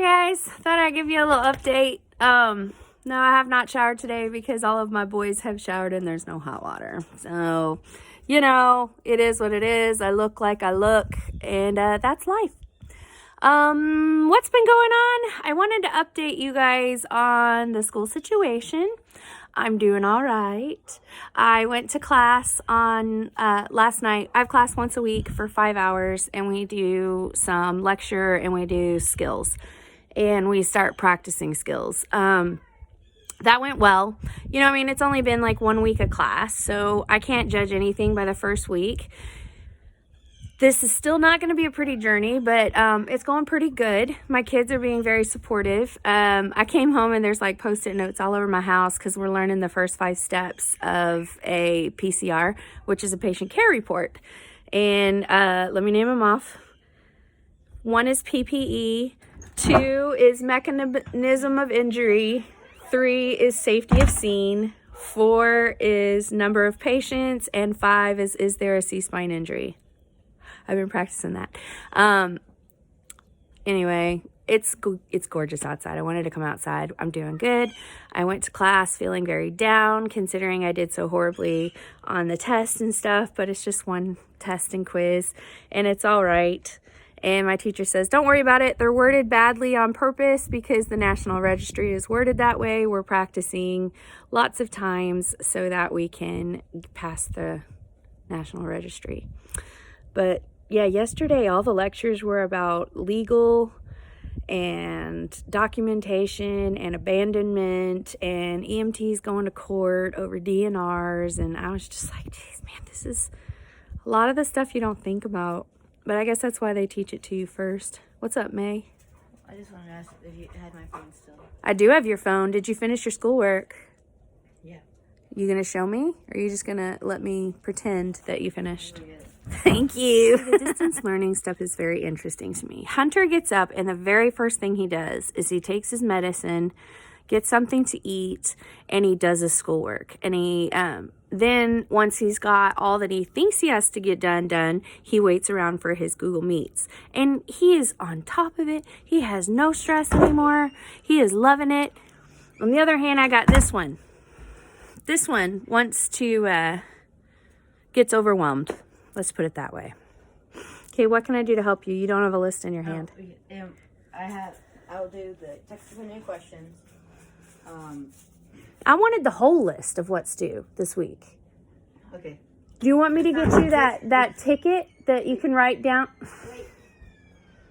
guys, thought I'd give you a little update. No, I have not showered today because all of my boys have showered and there's no hot water. So, you know, it is what it is. I look like I look, and that's life. What's been going on? I wanted to update you guys on the school situation. I'm doing all right. I went to class on last night. I have class once a week for 5 hours, and we do some lecture and we do skills, and we start practicing skills. That went well. You know, I mean, it's only been like 1 week of class, so I can't judge anything by the first week. This is still not going to be a pretty journey, but it's going pretty good. My kids are being very supportive. I came home and there's like Post-it notes all over my house because we're learning the first 5 steps of a PCR, which is a patient care report. And let me name them off. 1 is PPE. 2 is mechanism of injury. 3 is safety of scene. 4 is number of patients. And 5 is there a C-spine injury? I've been practicing that. Anyway, it's gorgeous outside. I wanted to come outside. I'm doing good. I went to class feeling very down, considering I did so horribly on the test and stuff, but it's just one test and quiz, and it's all right. And my teacher says, don't worry about it. They're worded badly on purpose because the National Registry is worded that way. We're practicing lots of times so that we can pass the National Registry. But yeah, yesterday all the lectures were about legal and documentation and abandonment and EMTs going to court over DNRs. And I was just like, geez, man, this is a lot of the stuff you don't think about. But I guess that's why they teach it to you first. What's up, May? I just wanted to ask if you had my phone still. I do have your phone. Did you finish your schoolwork? Yeah. You gonna show me? Or are you just gonna let me pretend that you finished? Thank you. The distance learning stuff is very interesting to me. Hunter gets up and the very first thing he does is he takes his medicine, gets something to eat, and he does his schoolwork. And he then once he's got all that he thinks he has to get done, he waits around for his Google Meets. And he is on top of it. He has no stress anymore. He is loving it. On the other hand, I got this one. This one wants to gets overwhelmed. Let's put it that way. Okay, what can I do to help you? You don't have a list in your hand. I'll do the text of new questions. I wanted the whole list of what's due this week. Okay. Do you want me to get you that ticket that you can write down? Wait.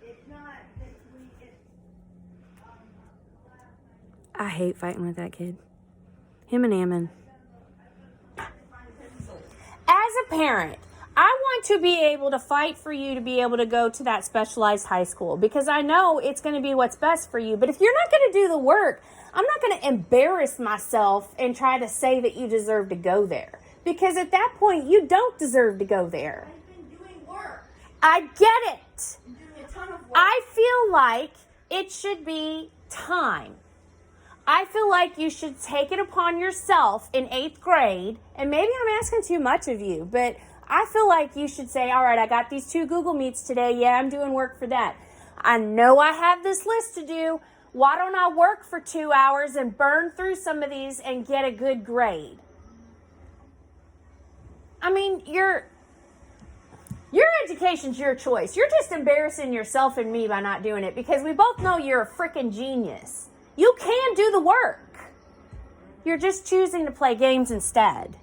It's not this week. I hate fighting with that kid. Him and Ammon. As a parent, I want to be able to fight for you to be able to go to that specialized high school because I know it's going to be what's best for you. But if you're not going to do the work, I'm not going to embarrass myself and try to say that you deserve to go there. Because at that point, you don't deserve to go there. I've been doing work. I get it. I'm doing a ton of work. I feel like it should be time. I feel like you should take it upon yourself in 8th grade, and maybe I'm asking too much of you, but I feel like you should say, all right, I got these 2 Google Meets today. Yeah, I'm doing work for that. I know I have this list to do. Why don't I work for 2 hours and burn through some of these and get a good grade? I mean, your education's your choice. You're just embarrassing yourself and me by not doing it because we both know you're a freaking genius. You can do the work. You're just choosing to play games instead.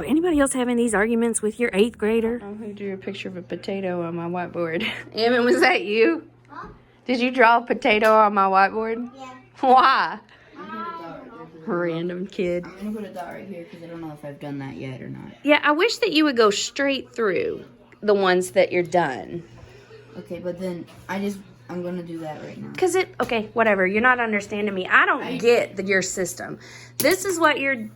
Anybody else having these arguments with your 8th grader? Who drew a picture of a potato on my whiteboard? Ammon, was that you? Huh? Did you draw a potato on my whiteboard? Yeah. Why? I'm Random kid. going to put a dot right here because I don't know if I've done that yet or not. Yeah, I wish that you would go straight through the ones that you're done. Okay, but then I'm going to do that right now. Okay, whatever. You're not understanding me. I don't get your system. This is what you're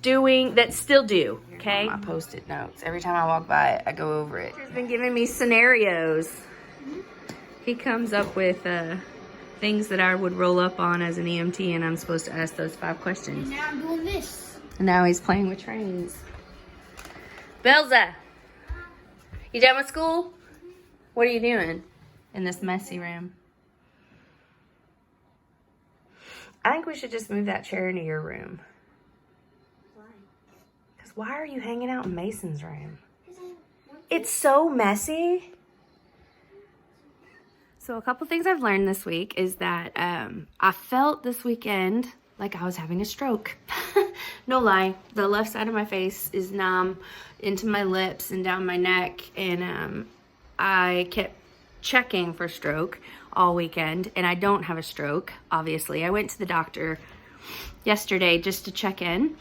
doing that's still due, okay? My Post-it notes. Every time I walk by it, I go over it. He's been giving me scenarios. He comes up with things that I would roll up on as an EMT, and I'm supposed to ask those 5 questions. Now I'm doing this. And now he's playing with trains. Belza, you done with school? What are you doing? in this messy room. I think we should just move that chair into your room. Why? Because why are you hanging out in Mason's room? It's so messy. So a couple things I've learned this week is that I felt this weekend like I was having a stroke. No lie. The left side of my face is numb into my lips and down my neck. And I kept checking for stroke all weekend. And I don't have a stroke, obviously. I went to the doctor yesterday just to check in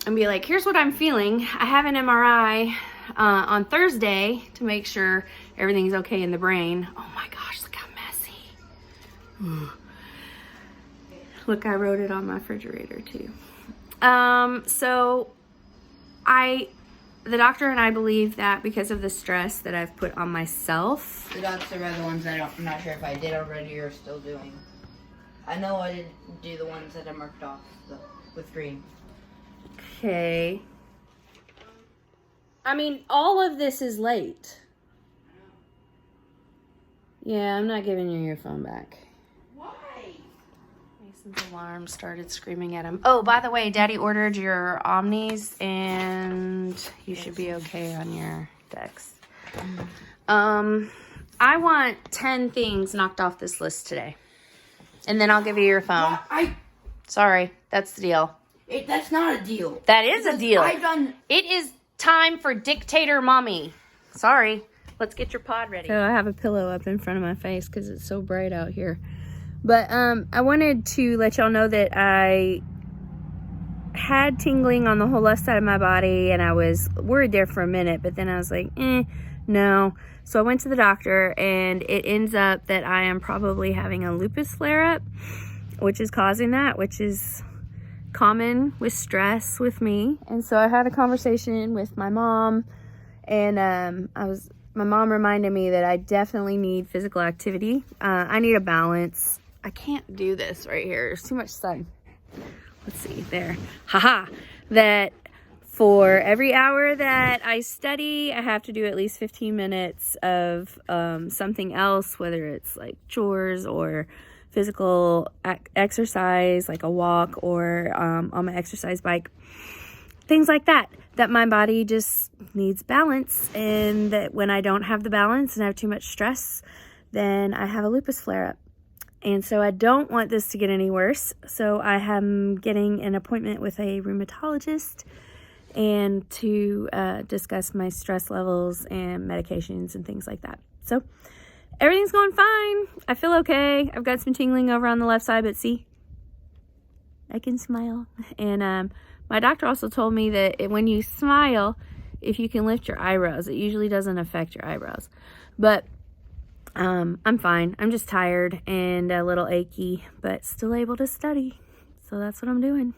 and be like, here's what I'm feeling. I have an MRI on Thursday to make sure everything's okay in the brain. Oh my gosh, look how messy. Look, I wrote it on my refrigerator too. So the doctor and I believe that because of the stress that I've put on myself. The dots are the ones I'm not sure if I did already or still doing. I know I didn't do the ones that I marked off with green. Okay. I mean, all of this is late. Yeah, I'm not giving you your phone back. Why? Mason's alarm started screaming at him. Oh, by the way, Daddy ordered your Omnis, and you should be okay on your Dex. I want 10 things knocked off this list today. And then I'll give you your phone. Sorry, that's the deal. That's not a deal. That is a deal. I've done. It is time for Dictator Mommy. Sorry. Let's get your pod ready. So I have a pillow up in front of my face because it's so bright out here. But I wanted to let y'all know that I had tingling on the whole left side of my body, and I was worried there for a minute, but then I was like, no. So I went to the doctor, and it ends up that I am probably having a lupus flare-up, which is causing that, which is common with stress with me. And so I had a conversation with my mom, and my mom reminded me that I definitely need physical activity. I need a balance. I can't do this right here. There's too much sun. Let's see, there. Haha. That for every hour that I study, I have to do at least 15 minutes of something else, whether it's like chores or physical exercise, like a walk or on my exercise bike. Things like that my body just needs balance, and that when I don't have the balance and I have too much stress, then I have a lupus flare-up. And so I don't want this to get any worse. So I am getting an appointment with a rheumatologist and to discuss my stress levels and medications and things like that. So everything's going fine. I feel okay. I've got some tingling over on the left side, but see, I can smile. And my doctor also told me that when you smile, if you can lift your eyebrows, it usually doesn't affect your eyebrows. But I'm fine. I'm just tired and a little achy, but still able to study. So that's what I'm doing.